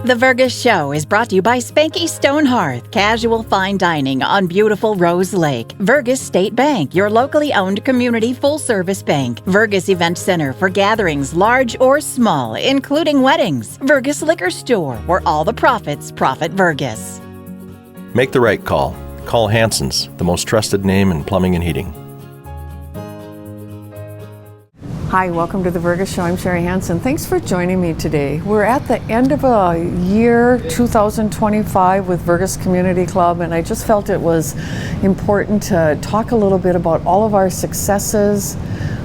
The Vergas Show is brought to you by Spanky Stone Hearth, casual fine dining on beautiful Rose Lake. Vergas State Bank, your locally owned community full-service bank. Vergas Event Center for gatherings large or small, including weddings. Vergas Liquor Store, where all the profits profit Vergas. Make the right call. Call Hanson's, the most trusted name in plumbing and heating. Hi, welcome to the Vergas Show. I'm Sherri Hanson. Thanks for joining me today. We're at the end of a year, 2025, with Vergas Community Club, and I just felt it was important to talk a little bit about all of our successes,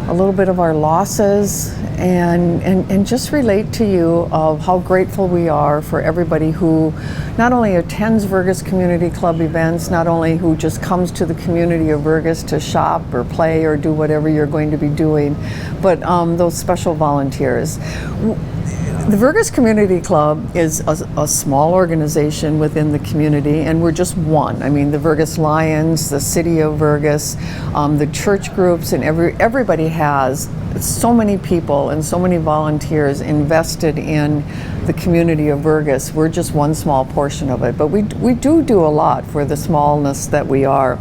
a little bit of our losses, and just relate to you of how grateful we are for everybody who not only attends Vergas Community Club events, not only who just comes to the community of Vergas to shop or play or do whatever you're going to be doing, but those special volunteers. The Vergas Community Club is a small organization within the community, and we're just one. I mean, the Vergas Lions, the City of Vergas, the church groups, and everybody has so many people and so many volunteers invested in the community of Vergas. We're just one small portion of it, but we do a lot for the smallness that we are.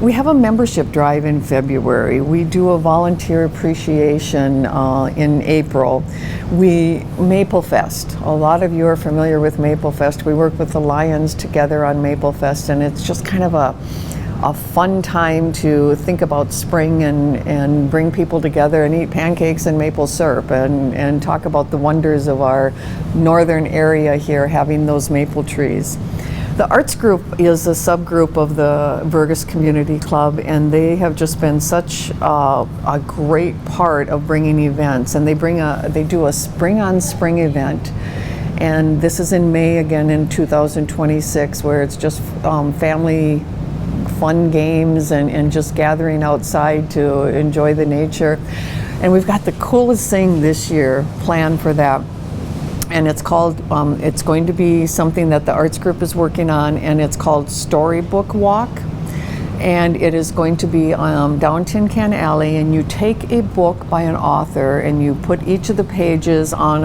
We have a membership drive in February. We do a volunteer appreciation in April. Maple Fest. A lot of you are familiar with Maple Fest. We work with the Lions together on Maple Fest, and it's just kind of a fun time to think about spring and bring people together and eat pancakes and maple syrup and talk about the wonders of our northern area here having those maple trees. The arts group is a subgroup of the Vergas Community Club, and they have just been such a great part of bringing events. And they do a Spring on Spring event, and this is in May again in 2026, where it's just family fun games and just gathering outside to enjoy the nature. And we've got the coolest thing this year planned for that. And it's called, it's going to be something that the arts group is working on, and it's called Storybook Walk. And it is going to be down Tin Can Alley, and you take a book by an author and you put each of the pages on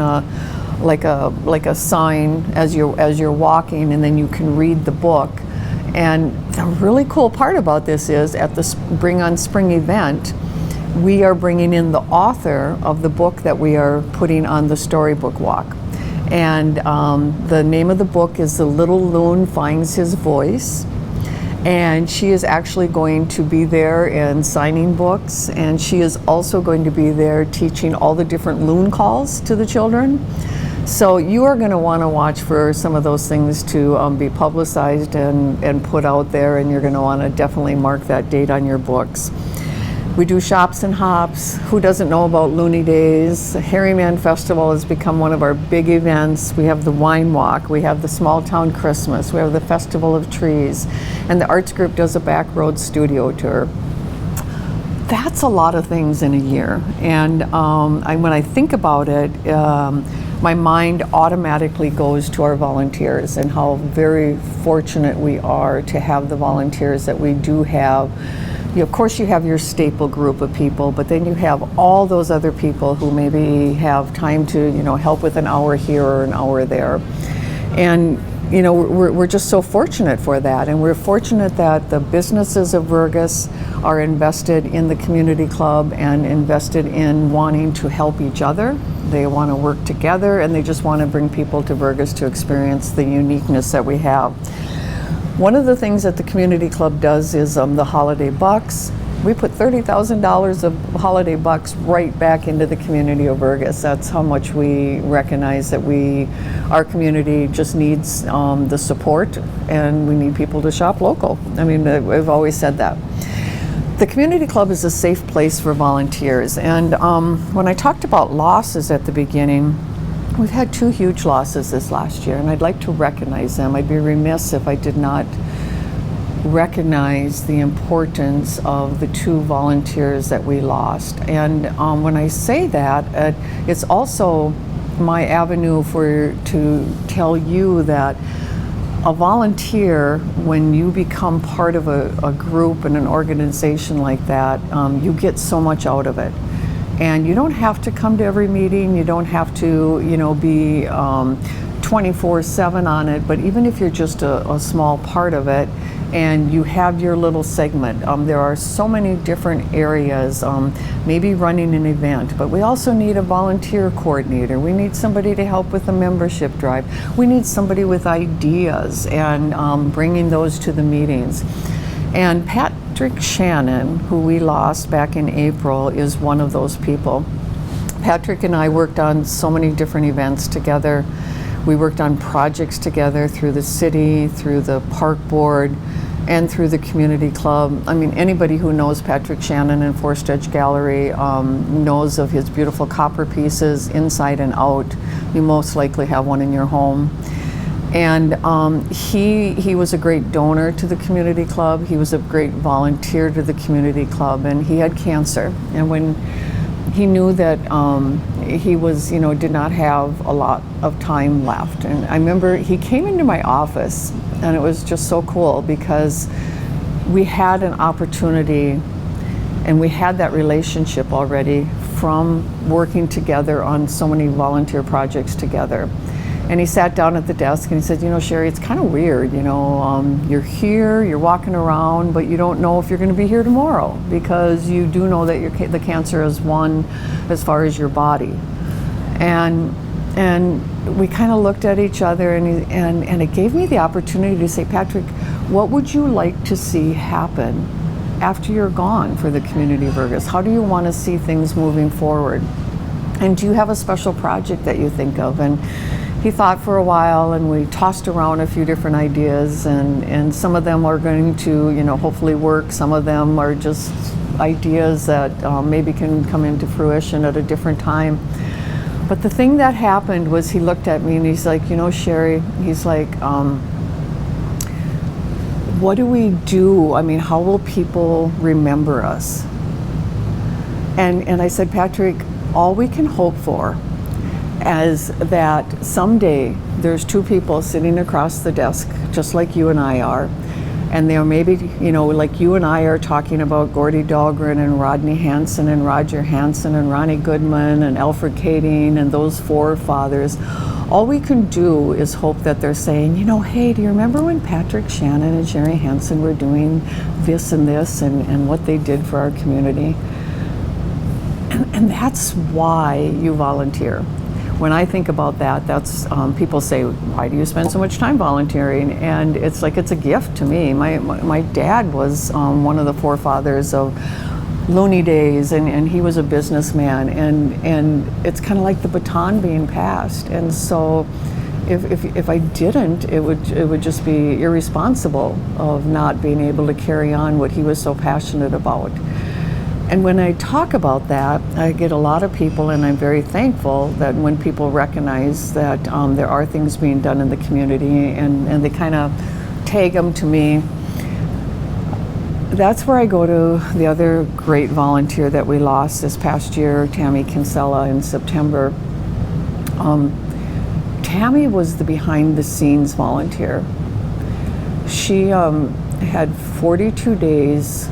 like a sign as you're walking, and then you can read the book. And the really cool part about this is at the Spring on Spring event, we are bringing in the author of the book that we are putting on the Storybook Walk. And the name of the book is The Little Loon Finds His Voice. And she is actually going to be there and signing books. And she is also going to be there teaching all the different loon calls to the children. So you are going to want to watch for some of those things to be publicized and put out there. And you're going to want to definitely mark that date on your books. We do shops and hops. Who doesn't know about Looney Days? Harryman Festival has become one of our big events. We have the Wine Walk. We have the Small Town Christmas. We have the Festival of Trees. And the arts group does a backroad studio tour. That's a lot of things in a year. And when I think about it, my mind automatically goes to our volunteers and how very fortunate we are to have the volunteers that we do have. Of course, you have your staple group of people, but then you have all those other people who maybe have time to, help with an hour here or an hour there. And, we're just so fortunate for that. And we're fortunate that the businesses of Vergas are invested in the community club and invested in wanting to help each other. They want to work together, and they just want to bring people to Vergas to experience the uniqueness that we have. One of the things that the community club does is the holiday bucks. We put $30,000 of holiday bucks right back into the community of Vergas. That's how much we recognize that our community just needs the support, and we need people to shop local. I mean, I've always said that. The community club is a safe place for volunteers, and when I talked about losses at the beginning, we've had 2 huge losses this last year, and I'd like to recognize them. I'd be remiss if I did not recognize the importance of the 2 volunteers that we lost. And when I say that, it's also my avenue to tell you that a volunteer, when you become part of a group and an organization like that, you get so much out of it. And you don't have to come to every meeting. You don't have to, be 24/7 on it, but even if you're just a small part of it and you have your little segment, there are so many different areas, maybe running an event, but we also need a volunteer coordinator. We need somebody to help with the membership drive. We need somebody with ideas and bringing those to the meetings. And Patrick Shannon, who we lost back in April, is one of those people. Patrick and I worked on so many different events together. We worked on projects together through the city, through the park board, and through the community club. I mean, anybody who knows Patrick Shannon and Forest Edge Gallery knows of his beautiful copper pieces inside and out. You most likely have one in your home. And he was a great donor to the community club. He was a great volunteer to the community club, and he had cancer. And when he knew that he was, did not have a lot of time left. And I remember he came into my office, and it was just so cool because we had an opportunity and we had that relationship already from working together on so many volunteer projects together. And he sat down at the desk and he said, Sherri, it's kind of weird, you're here, you're walking around, but you don't know if you're going to be here tomorrow, because you do know that the cancer is won as far as your body. And we kind of looked at each other, and it gave me the opportunity to say, Patrick, what would you like to see happen after you're gone for the community of Vergas? How do you want to see things moving forward? And do you have a special project that you think of? And he thought for a while, and we tossed around a few different ideas, and some of them are going to, hopefully work. Some of them are just ideas that maybe can come into fruition at a different time. But the thing that happened was he looked at me and he's like, Sherri, he's like, what do we do? I mean, how will people remember us? And I said, Patrick, all we can hope for is that someday there's two people sitting across the desk, just like you and I are, and they're maybe, like you and I are talking about Gordy Dahlgren and Rodney Hanson and Roger Hanson and Ronnie Goodman and Alfred Kading and those forefathers. All we can do is hope that they're saying, hey, do you remember when Patrick Shannon and Sherri Hanson were doing this and this and what they did for our community? And that's why you volunteer. When I think about that, that's people say, why do you spend so much time volunteering? And it's like, it's a gift to me. My dad was one of the forefathers of Looney Days, and he was a businessman, and it's kind of like the baton being passed. And so if I didn't, it would just be irresponsible of not being able to carry on what he was so passionate about. And when I talk about that, I get a lot of people, and I'm very thankful that when people recognize that there are things being done in the community, and they kind of tag them to me. That's where I go to the other great volunteer that we lost this past year, Tammy Kinsella, in September. Tammy was the behind-the-scenes volunteer. She had 42 days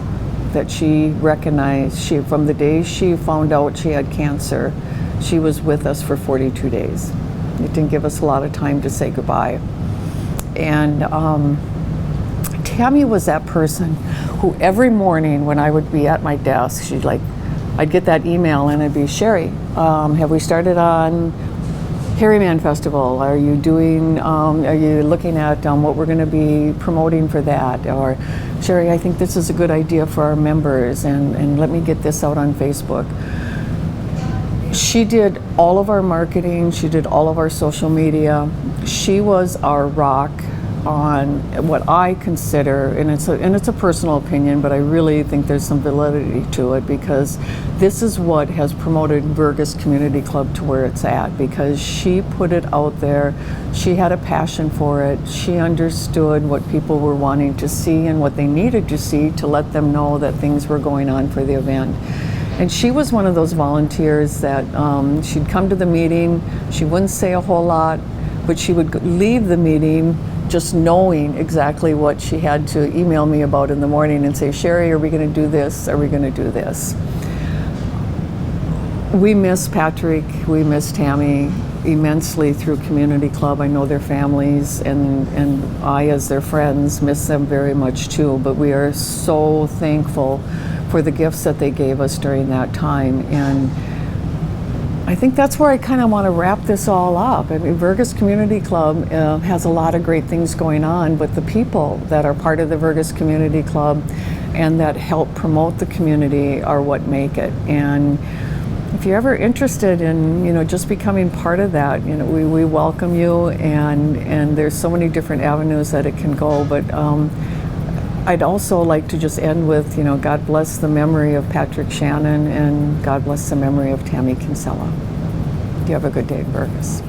that she recognized. From the day she found out she had cancer, she was with us for 42 days. It didn't give us a lot of time to say goodbye. And Tammy was that person who every morning when I would be at my desk, I'd get that email and it'd be, Sherri, have we started on Harryman Festival? Are you looking at what we're going to be promoting for that? Or, Sherri, I think this is a good idea for our members, and let me get this out on Facebook. She did all of our marketing. She did all of our social media. She was our rock on what I consider, and it's a personal opinion, but I really think there's some validity to it, because this is what has promoted Vergas Community Club to where it's at, because she put it out there. She had a passion for it. She understood what people were wanting to see and what they needed to see to let them know that things were going on for the event. And she was one of those volunteers that she'd come to the meeting, she wouldn't say a whole lot, but she would leave the meeting just knowing exactly what she had to email me about in the morning and say, Sherri, are we going to do this? Are we going to do this? We miss Patrick. We miss Tammy. immensely through Community Club. I know their families, and I, as their friends, miss them very much too. But we are so thankful for the gifts that they gave us during that time. And I think that's where I kind of want to wrap this all up. I mean, Vergas Community Club has a lot of great things going on, but the people that are part of the Vergas Community Club and that help promote the community are what make it. And if you're ever interested in, just becoming part of that, we welcome you, and there's so many different avenues that it can go. But I'd also like to just end with, God bless the memory of Patrick Shannon, and God bless the memory of Tammy Kinsella. You have a good day, Vergas.